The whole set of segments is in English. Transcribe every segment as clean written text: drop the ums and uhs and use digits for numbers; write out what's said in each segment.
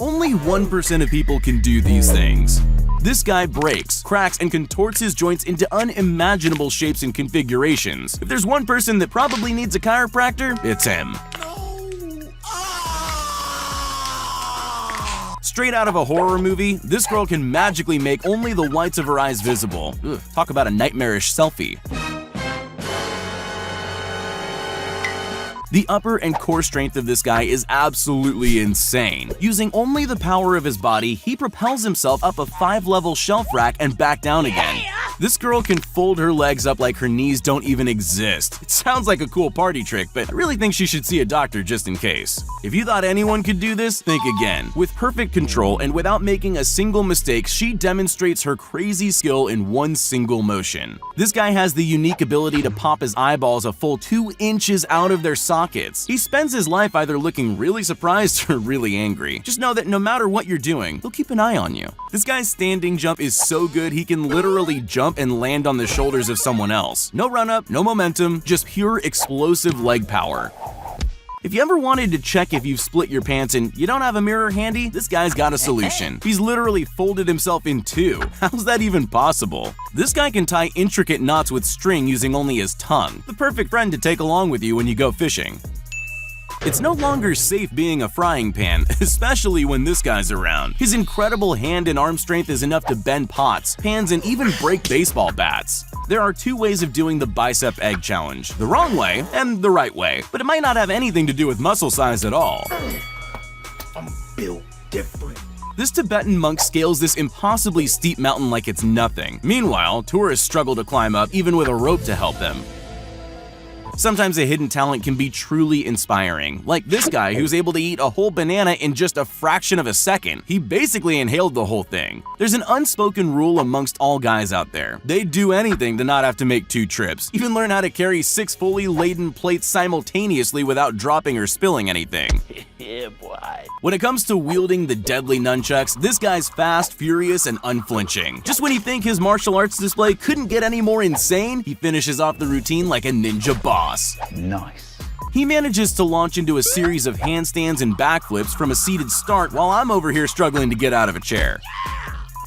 Only 1% of people can do these things. This guy breaks, cracks, and contorts his joints into unimaginable shapes and configurations. If there's one person that probably needs a chiropractor, it's him. Straight out of a horror movie, this girl can magically make only the whites of her eyes visible. Ugh, talk about a nightmarish selfie. The upper and core strength of this guy is absolutely insane. Using only the power of his body, he propels himself up a 5-level shelf rack and back down again. This girl can fold her legs up like her knees don't even exist. It sounds like a cool party trick, but I really think she should see a doctor just in case. If you thought anyone could do this, think again. With perfect control and without making a single mistake, she demonstrates her crazy skill in one single motion. This guy has the unique ability to pop his eyeballs a full 2 inches out of their sockets. He spends his life either looking really surprised or really angry. Just know that no matter what you're doing, he'll keep an eye on you. This guy's standing jump is so good he can literally jump and land on the shoulders of someone else. No run-up, no momentum, just pure explosive leg power. If you ever wanted to check if you've split your pants and you don't have a mirror handy, this guy's got a solution. He's literally folded himself in 2. How's that even possible? This guy can tie intricate knots with string using only his tongue. The perfect friend to take along with you when you go fishing. It's no longer safe being a frying pan, especially when this guy's around. His incredible hand and arm strength is enough to bend pots, pans, and even break baseball bats. There are 2 ways of doing the bicep egg challenge, the wrong way and the right way, but it might not have anything to do with muscle size at all. I'm built different. This Tibetan monk scales this impossibly steep mountain like it's nothing. Meanwhile, tourists struggle to climb up even with a rope to help them. Sometimes a hidden talent can be truly inspiring, like this guy who's able to eat a whole banana in just a fraction of a second. He basically inhaled the whole thing. There's an unspoken rule amongst all guys out there. They'd do anything to not have to make 2 trips, even learn how to carry 6 fully laden plates simultaneously without dropping or spilling anything. Yeah, boy. When it comes to wielding the deadly nunchucks, this guy's fast, furious, and unflinching. Just when you think his martial arts display couldn't get any more insane, he finishes off the routine like a ninja boss. Nice. He manages to launch into a series of handstands and backflips from a seated start while I'm over here struggling to get out of a chair.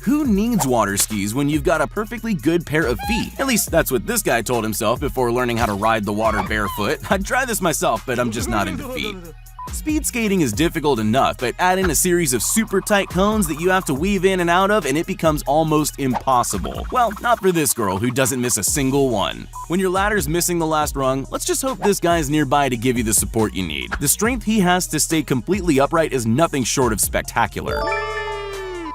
Who needs water skis when you've got a perfectly good pair of feet? At least that's what this guy told himself before learning how to ride the water barefoot. I'd try this myself, but I'm just not into feet. Speed skating is difficult enough, but add in a series of super tight cones that you have to weave in and out of and it becomes almost impossible. Well, not for this girl who doesn't miss a single one. When your ladder's missing the last rung, let's just hope this guy's nearby to give you the support you need. The strength he has to stay completely upright is nothing short of spectacular.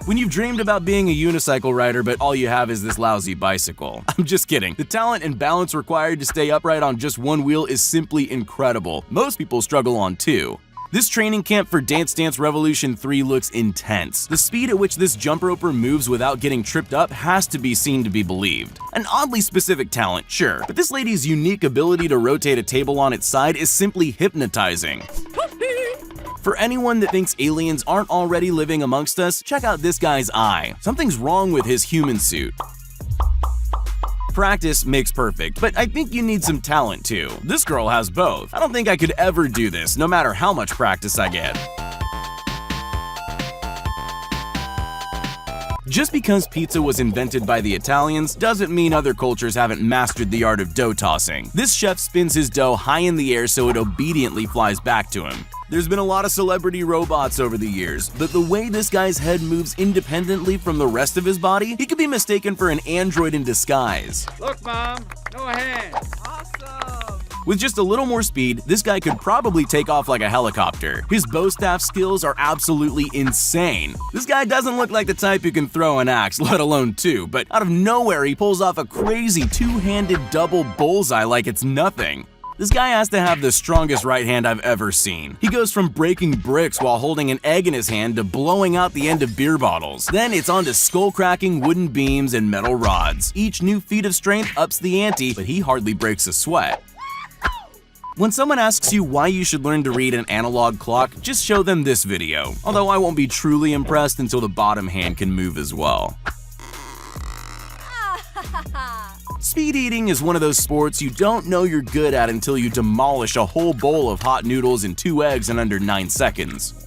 When you've dreamed about being a unicycle rider but all you have is this lousy bicycle. I'm just kidding. The talent and balance required to stay upright on just one wheel is simply incredible. Most people struggle on 2. This training camp for Dance Dance Revolution 3 looks intense. The speed at which this jump roper moves without getting tripped up has to be seen to be believed. An oddly specific talent, sure, but this lady's unique ability to rotate a table on its side is simply hypnotizing. For anyone that thinks aliens aren't already living amongst us, check out this guy's eye. Something's wrong with his human suit. Practice makes perfect, but I think you need some talent too. This girl has both. I don't think I could ever do this, no matter how much practice I get. Just because pizza was invented by the Italians doesn't mean other cultures haven't mastered the art of dough tossing. This chef spins his dough high in the air so it obediently flies back to him. There's been a lot of celebrity robots over the years, but the way this guy's head moves independently from the rest of his body, he could be mistaken for an android in disguise. Look, Mom, no hands. Awesome. With just a little more speed, this guy could probably take off like a helicopter. His bow staff skills are absolutely insane. This guy doesn't look like the type who can throw an axe, let alone 2, but out of nowhere he pulls off a crazy 2-handed double bullseye like it's nothing. This guy has to have the strongest right hand I've ever seen. He goes from breaking bricks while holding an egg in his hand to blowing out the end of beer bottles. Then it's on to skull-cracking wooden beams and metal rods. Each new feat of strength ups the ante, but he hardly breaks a sweat. When someone asks you why you should learn to read an analog clock, just show them this video. Although I won't be truly impressed until the bottom hand can move as well. Speed eating is one of those sports you don't know you're good at until you demolish a whole bowl of hot noodles and 2 eggs in under 9 seconds.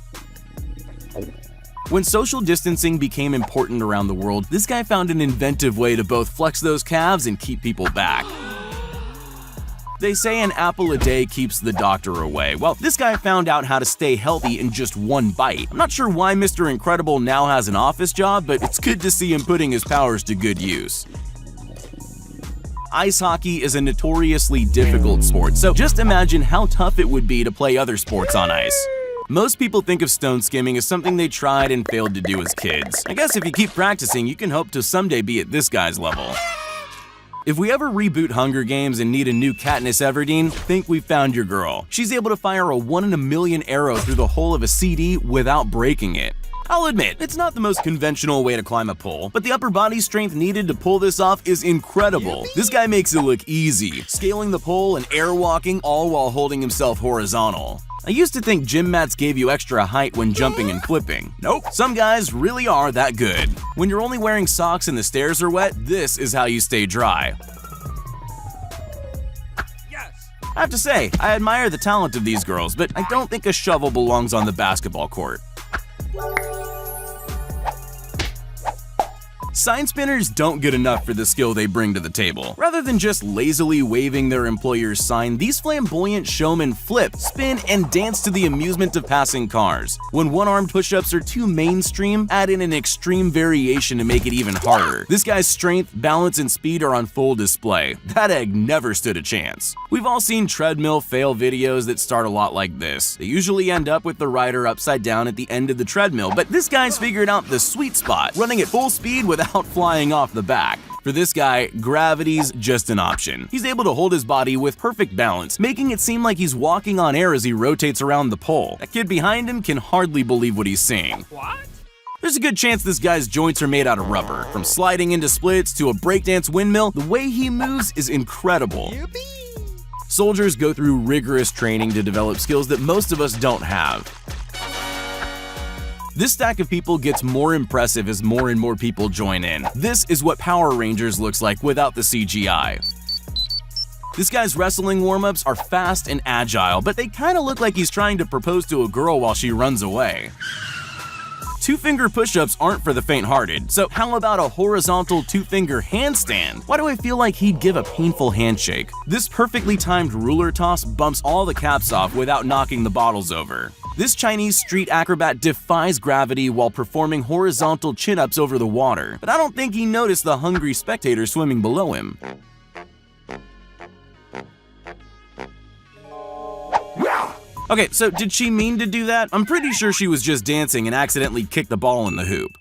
When social distancing became important around the world, this guy found an inventive way to both flex those calves and keep people back. They say an apple a day keeps the doctor away. Well, this guy found out how to stay healthy in just one bite. I'm not sure why Mr. Incredible now has an office job, but it's good to see him putting his powers to good use. Ice hockey is a notoriously difficult sport, so just imagine how tough it would be to play other sports on ice. Most people think of stone skimming as something they tried and failed to do as kids. I guess if you keep practicing, you can hope to someday be at this guy's level. If we ever reboot Hunger Games and need a new Katniss Everdeen, think we've found your girl. She's able to fire a 1 in a million arrow through the hull of a CD without breaking it. I'll admit, it's not the most conventional way to climb a pole, but the upper body strength needed to pull this off is incredible. This guy makes it look easy, scaling the pole and airwalking, all while holding himself horizontal. I used to think gym mats gave you extra height when jumping and flipping. Nope, some guys really are that good. When you're only wearing socks and the stairs are wet, this is how you stay dry. I have to say, I admire the talent of these girls, but I don't think a shovel belongs on the basketball court. Sign spinners don't get enough for the skill they bring to the table. Rather than just lazily waving their employer's sign, these flamboyant showmen flip, spin, and dance to the amusement of passing cars. When one-armed push-ups are too mainstream, add in an extreme variation to make it even harder. This guy's strength, balance, and speed are on full display. That egg never stood a chance. We've all seen treadmill fail videos that start a lot like this. They usually end up with the rider upside down at the end of the treadmill, but this guy's figured out the sweet spot, running at full speed without flying off the back. For this guy, gravity's just an option. He's able to hold his body with perfect balance, making it seem like he's walking on air as he rotates around the pole. That kid behind him can hardly believe what he's seeing. What? There's a good chance this guy's joints are made out of rubber. From sliding into splits to a breakdance windmill, the way he moves is incredible. Yippee! Soldiers go through rigorous training to develop skills that most of us don't have. This stack of people gets more impressive as more and more people join in. This is what Power Rangers looks like without the CGI. This guy's wrestling warm-ups are fast and agile, but they kinda look like he's trying to propose to a girl while she runs away. Two-finger push-ups aren't for the faint-hearted, so how about a horizontal two-finger handstand? Why do I feel like he'd give a painful handshake? This perfectly timed ruler toss bumps all the caps off without knocking the bottles over. This Chinese street acrobat defies gravity while performing horizontal chin-ups over the water, but I don't think he noticed the hungry spectator swimming below him. Okay, so did she mean to do that? I'm pretty sure she was just dancing and accidentally kicked the ball in the hoop.